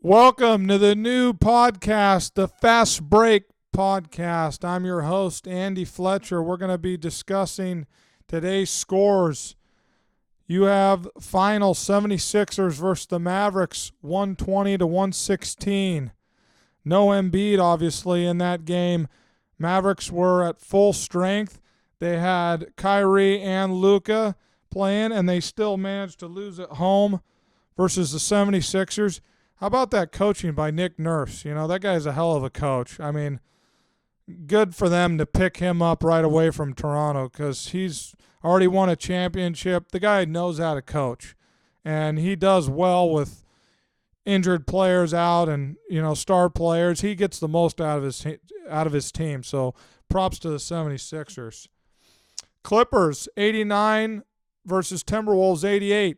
Welcome to the new podcast, the Fast Break Podcast. I'm your host, Andy Fletcher. We're going to be discussing today's scores. You have final 76ers versus the Mavericks, 120 to 116. No Embiid, obviously, in that game. Mavericks were at full strength. They had Kyrie and Luka playing, and they still managed to lose at home versus the 76ers. How about that coaching by Nick Nurse? You know, that guy's a hell of a coach. I mean, good for them to pick him up right away from Toronto because he's already won a championship. The guy knows how to coach, and he does well with injured players out and, you know, star players. He gets the most out of his team, so props to the 76ers. Clippers, 89 versus Timberwolves, 88.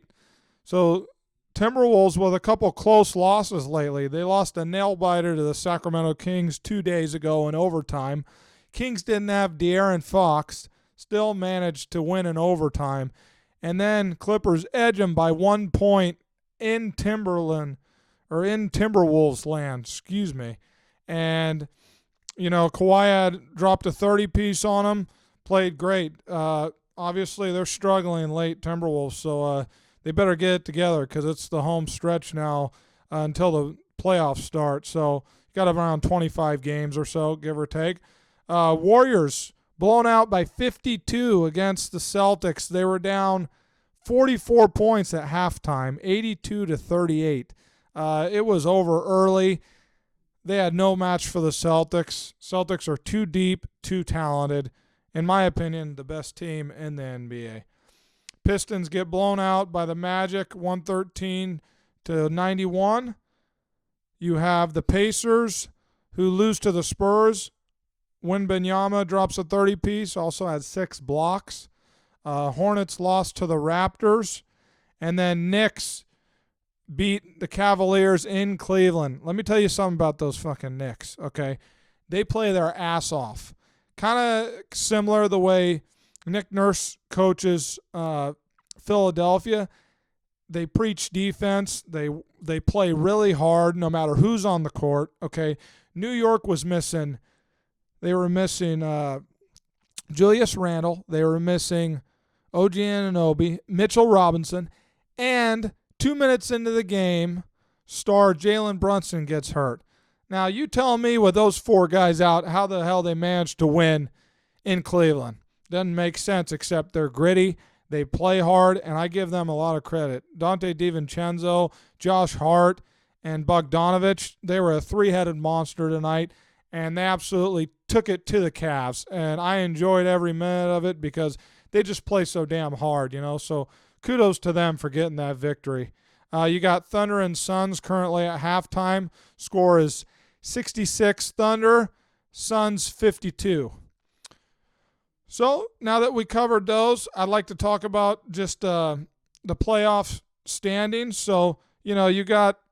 So Timberwolves with a couple close losses lately. They lost a nail-biter to the Sacramento Kings 2 days ago in overtime. Kings didn't have De'Aaron Fox, still managed to win in overtime. And then Clippers edge them by 1 point in Timberwolves land, And, you know, Kawhi had dropped a 30-piece on them, played great. Obviously, they're struggling late, Timberwolves, so they better get it together because it's the home stretch now until the playoffs start. So you got around 25 games or so, give or take. Warriors blown out by 52 against the Celtics. They were down 44 points at halftime, 82 to 38. It was over early. They had no match for the Celtics. Celtics are too deep, too talented. In my opinion, the best team in the NBA. Pistons get blown out by the Magic, 113 to 91. You have the Pacers, who lose to the Spurs. Wembanyama drops a 30-piece, also had 6 blocks. Hornets lost to the Raptors. And then Knicks beat the Cavaliers in Cleveland. Let me tell you something about those fucking Knicks, okay? They play their ass off. Kind of similar the way Nick Nurse coaches Philadelphia. They preach defense. They play really hard no matter who's on the court. Okay, New York was missing. They were missing Julius Randle. They were missing OG Anunoby, Mitchell Robinson, and 2 minutes into the game, star Jalen Brunson gets hurt. Now you tell me with those 4 guys out, how the hell they managed to win in Cleveland? Doesn't make sense, except they're gritty, they play hard, and I give them a lot of credit. Dante DiVincenzo, Josh Hart, and Bogdanovich, they were a 3-headed monster tonight, and they absolutely took it to the Cavs. And I enjoyed every minute of it because they just play so damn hard, you know. So kudos to them for getting that victory. You got Thunder and Suns currently at halftime. Score is 66 Thunder, Suns 52. So now that we covered those, I'd like to talk about just the playoff standings. So, you know, you got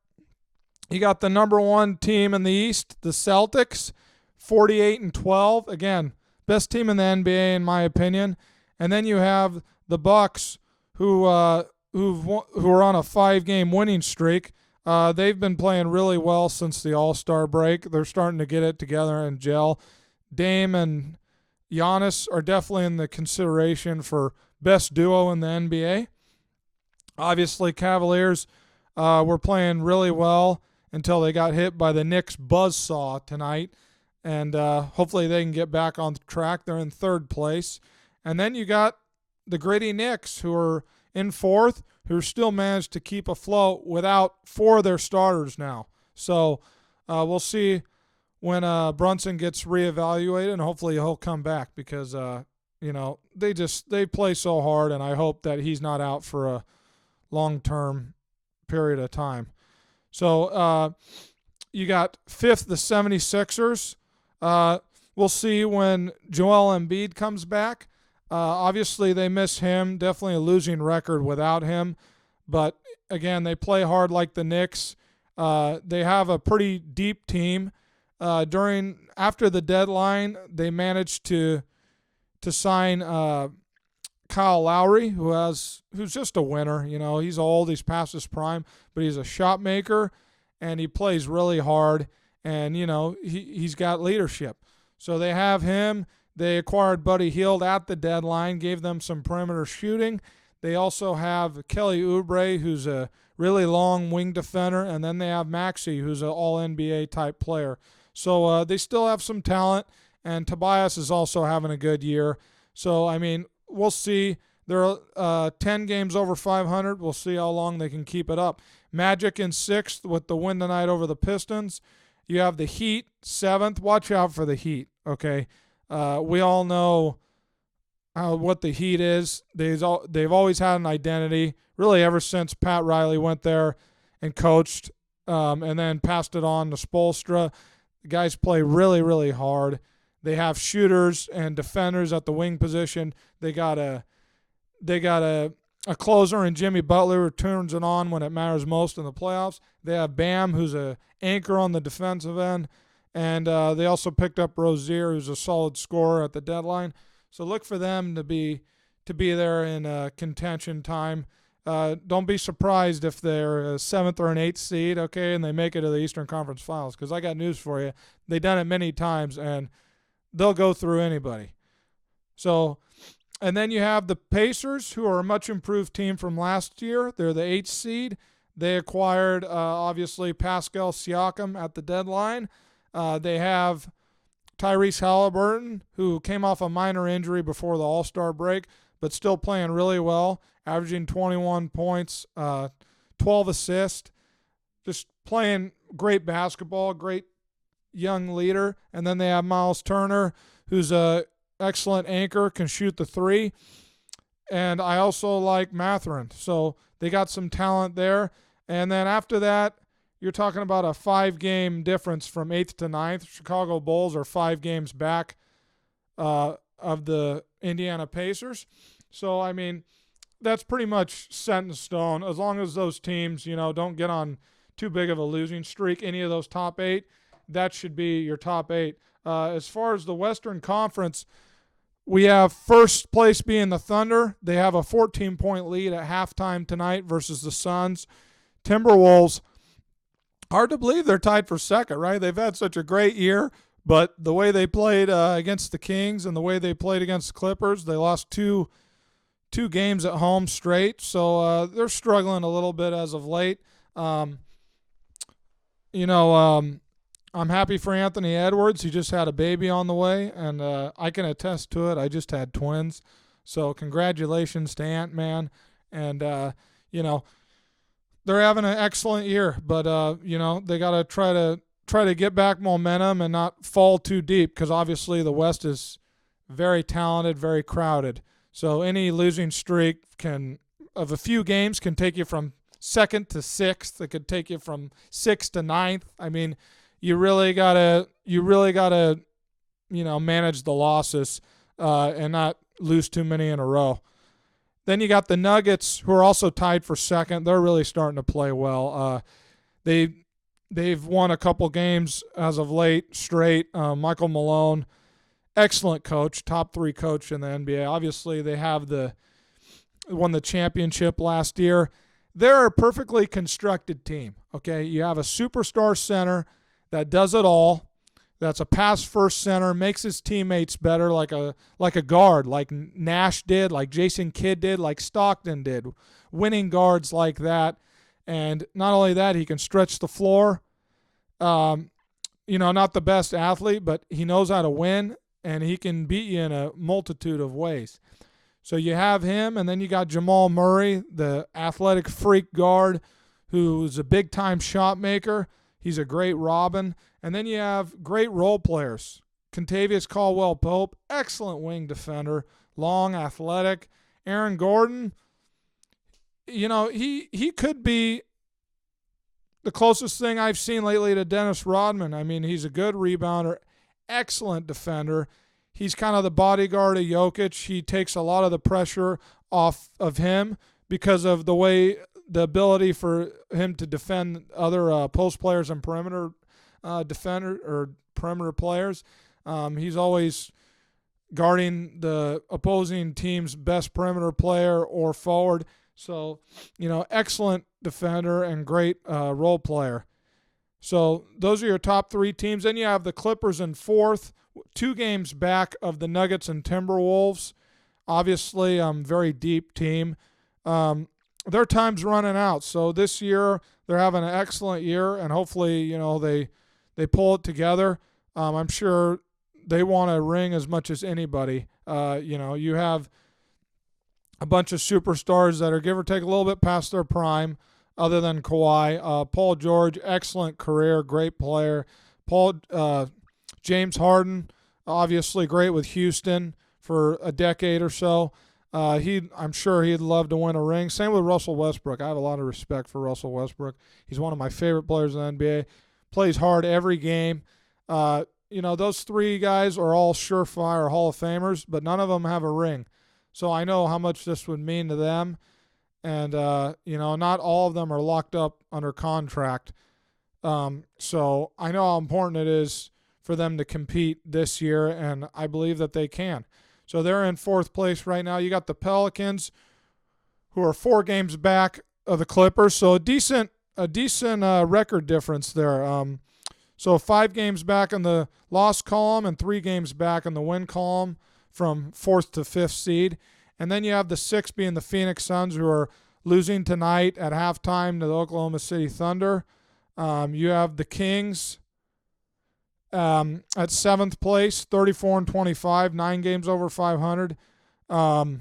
the number 1 team in the East, the Celtics, 48 and 12. Again, best team in the NBA in my opinion. And then you have the Bucks, who are on a 5-game winning streak. They've been playing really well since the All-Star break. They're starting to get it together and gel. Dame and Giannis are definitely in the consideration for best duo in the NBA. Obviously, Cavaliers were playing really well until they got hit by the Knicks buzzsaw tonight. And hopefully they can get back on track. They're in 3rd place. And then you got the gritty Knicks, who are in 4th, who still managed to keep afloat without 4 of their starters now. So we'll see when Brunson gets reevaluated, and hopefully he'll come back because, you know, they play so hard, and I hope that he's not out for a long-term period of time. So you got 5th, the 76ers. We'll see when Joel Embiid comes back. Obviously, they miss him. Definitely a losing record without him. But, again, they play hard like the Knicks. They have a pretty deep team. After the deadline, they managed to sign Kyle Lowry, who's just a winner. You know, he's old, he's past his prime, but he's a shot maker, and he plays really hard, and, he's got leadership. So they have him. They acquired Buddy Hield at the deadline, gave them some perimeter shooting. They also have Kelly Oubre, who's a really long wing defender, and then they have Maxey, who's an all-NBA type player. So they still have some talent, and Tobias is also having a good year. So, we'll see. They're 10 games over 500. We'll see how long they can keep it up. Magic in 6th with the win tonight over the Pistons. You have the Heat 7th. Watch out for the Heat, okay? We all know what the Heat is. They've always had an identity, really ever since Pat Riley went there and coached and then passed it on to Spoelstra. The guys play really, really hard. They have shooters and defenders at the wing position. They got a closer in Jimmy Butler who turns it on when it matters most in the playoffs. They have Bam, who's an anchor on the defensive end. And they also picked up Rozier, who's a solid scorer at the deadline. So look for them to be there in contention time. Don't be surprised if they're a 7th or an 8th seed, okay, and they make it to the Eastern Conference Finals, because I got news for you. They've done it many times, and they'll go through anybody. So, and then you have the Pacers, who are a much improved team from last year. They're the 8th seed. They acquired, obviously, Pascal Siakam at the deadline. They have Tyrese Halliburton, who came off a minor injury before the All-Star break, but still playing really well, averaging 21 points, 12 assists, just playing great basketball, great young leader. And then they have Miles Turner, who's a excellent anchor, can shoot the three. And I also like Mathurin. So they got some talent there. And then after that, you're talking about a 5-game difference from 8th to 9th. Chicago Bulls are 5 games back of the Indiana Pacers. So, that's pretty much set in stone. As long as those teams, don't get on too big of a losing streak, any of those top 8, that should be your top 8. As far as the Western Conference, we have first place being the Thunder. They have a 14-point lead at halftime tonight versus the Suns. Timberwolves, hard to believe they're tied for second, right? They've had such a great year, but the way they played against the Kings and the way they played against the Clippers, they lost two games at home straight. So they're struggling a little bit as of late. I'm happy for Anthony Edwards. He just had a baby on the way, and I can attest to it. I just had twins. So congratulations to Ant-Man. And, they're having an excellent year, but, they got to try to get back momentum and not fall too deep, because obviously the West is very talented, very crowded. So any losing streak of a few games can take you from 2nd to 6th. It could take you from 6th to 9th. You really gotta manage the losses and not lose too many in a row. Then you got the Nuggets, who are also tied for 2nd. They're really starting to play well. They've won a couple games as of late straight. Michael Malone, excellent coach, top 3 coach in the NBA. Obviously, they have won the championship last year. They're a perfectly constructed team. Okay, you have a superstar center that does it all. That's a pass-first center, makes his teammates better, like a guard, like Nash did, like Jason Kidd did, like Stockton did, winning guards like that. And not only that, he can stretch the floor. Not the best athlete, but he knows how to win, and he can beat you in a multitude of ways. So you have him, and then you got Jamal Murray, the athletic freak guard, who's a big-time shot maker. He's a great Robin. And then you have great role players. Contavious Caldwell-Pope, excellent wing defender, long, athletic. Aaron Gordon, he could be the closest thing I've seen lately to Dennis Rodman. He's a good rebounder, excellent defender. He's kind of the bodyguard of Jokic. He takes a lot of the pressure off of him because of the ability for him to defend other post players and perimeter defender or perimeter players. He's always guarding the opposing team's best perimeter player or forward. So, excellent defender and great role player. So those are your top 3 teams. Then you have the Clippers in 4th, 2 games back of the Nuggets and Timberwolves. Obviously, very deep team. Their time's running out. So this year they're having an excellent year, and hopefully, they pull it together. I'm sure they want a ring as much as anybody. You have a bunch of superstars that are give or take a little bit past their prime, other than Kawhi. Paul George, excellent career, great player. James Harden, obviously great with Houston for a decade or so. I'm sure he'd love to win a ring. Same with Russell Westbrook. I have a lot of respect for Russell Westbrook. He's one of my favorite players in the NBA. Plays hard every game. Those 3 guys are all surefire Hall of Famers, but none of them have a ring. So I know how much this would mean to them. And, not all of them are locked up under contract. So I know how important it is for them to compete this year, and I believe that they can. So they're in 4th place right now. You got the Pelicans, who are 4 games back of the Clippers. So a decent record difference there. So 5 games back in the loss column and 3 games back in the win column from 4th to 5th seed. And then you have the 6th being the Phoenix Suns, who are losing tonight at halftime to the Oklahoma City Thunder. You have the Kings at 7th place, 34-25, 9 games over 500. We'll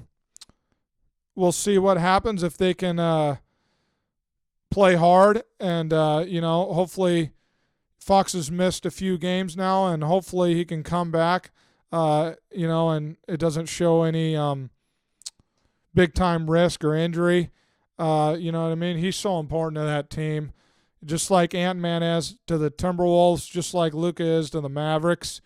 see what happens if they can play hard. And, hopefully Fox has missed a few games now, and hopefully he can come back, and it doesn't show any big-time risk or injury. You know what I mean? He's so important to that team. Just like Ant-Man is to the Timberwolves, just like Luka is to the Mavericks.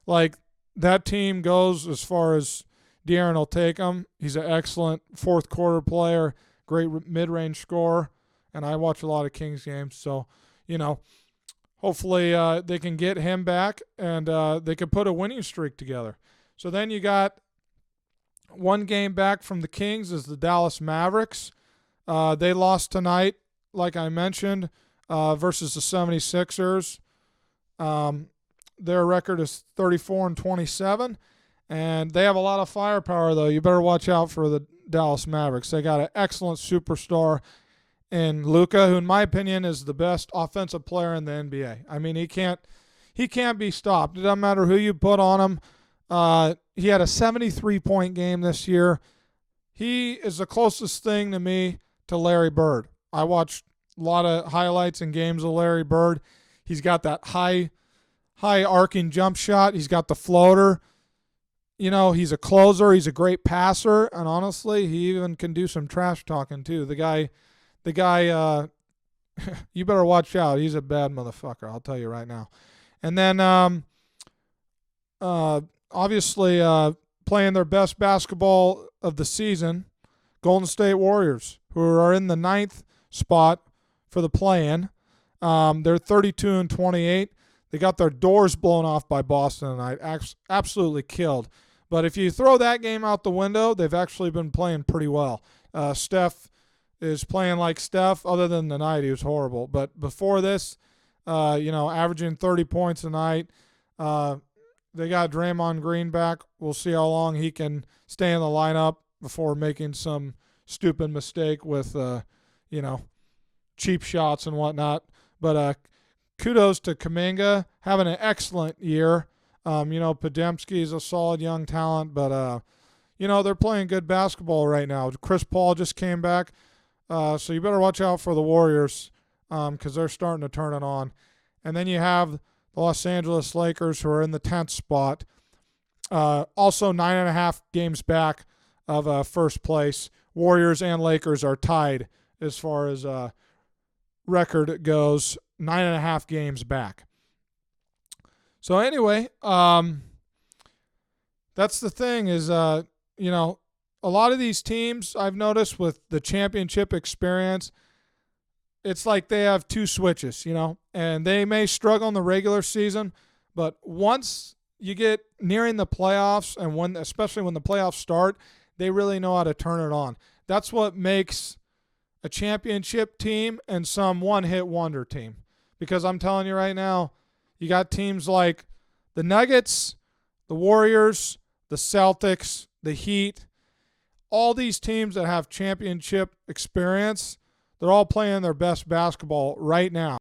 Like, that team goes as far as De'Aaron will take them. He's an excellent fourth-quarter player, great mid-range scorer, and I watch a lot of Kings games. So, hopefully they can get him back, and they can put a winning streak together. So then you got 1 game back from the Kings is the Dallas Mavericks. They lost tonight, like I mentioned, versus the 76ers. Their record is 34-27, and they have a lot of firepower, though. You better watch out for the Dallas Mavericks. They got an excellent superstar in Luka, who in my opinion is the best offensive player in the NBA. I mean, he can't be stopped. It doesn't matter who you put on him. He had a 73-point game this year. He is the closest thing to me to Larry Bird. I watched a lot of highlights and games of Larry Bird. He's got that high arcing jump shot. He's got the floater. He's a closer. He's a great passer. And honestly, he even can do some trash talking too. The guy, you better watch out. He's a bad motherfucker, I'll tell you right now. And then, obviously, playing their best basketball of the season, Golden State Warriors, who are in the 9th spot for the play-in. They're 32-28. They got their doors blown off by Boston tonight. Absolutely killed. But if you throw that game out the window, they've actually been playing pretty well. Steph is playing like Steph, other than the night he was horrible. But before this, averaging 30 points a night. They got Draymond Green back. We'll see how long he can stay in the lineup before making some stupid mistake with, cheap shots and whatnot. But kudos to Kuminga, having an excellent year. Podziemski is a solid young talent, but, they're playing good basketball right now. Chris Paul just came back, so you better watch out for the Warriors because they're starting to turn it on. And then you have the Los Angeles Lakers, who are in the 10th spot, also 9.5 games back of first place. Warriors and Lakers are tied as far as record goes, 9.5 games back. So anyway, that's the thing is, a lot of these teams I've noticed with the championship experience, it's like they have 2 switches, and they may struggle in the regular season, but once you get nearing the playoffs and especially when the playoffs start, they really know how to turn it on. That's what makes a championship team and some one-hit wonder team, because I'm telling you right now, you got teams like the Nuggets, the Warriors, the Celtics, the Heat, all these teams that have championship experience, they're all playing their best basketball right now.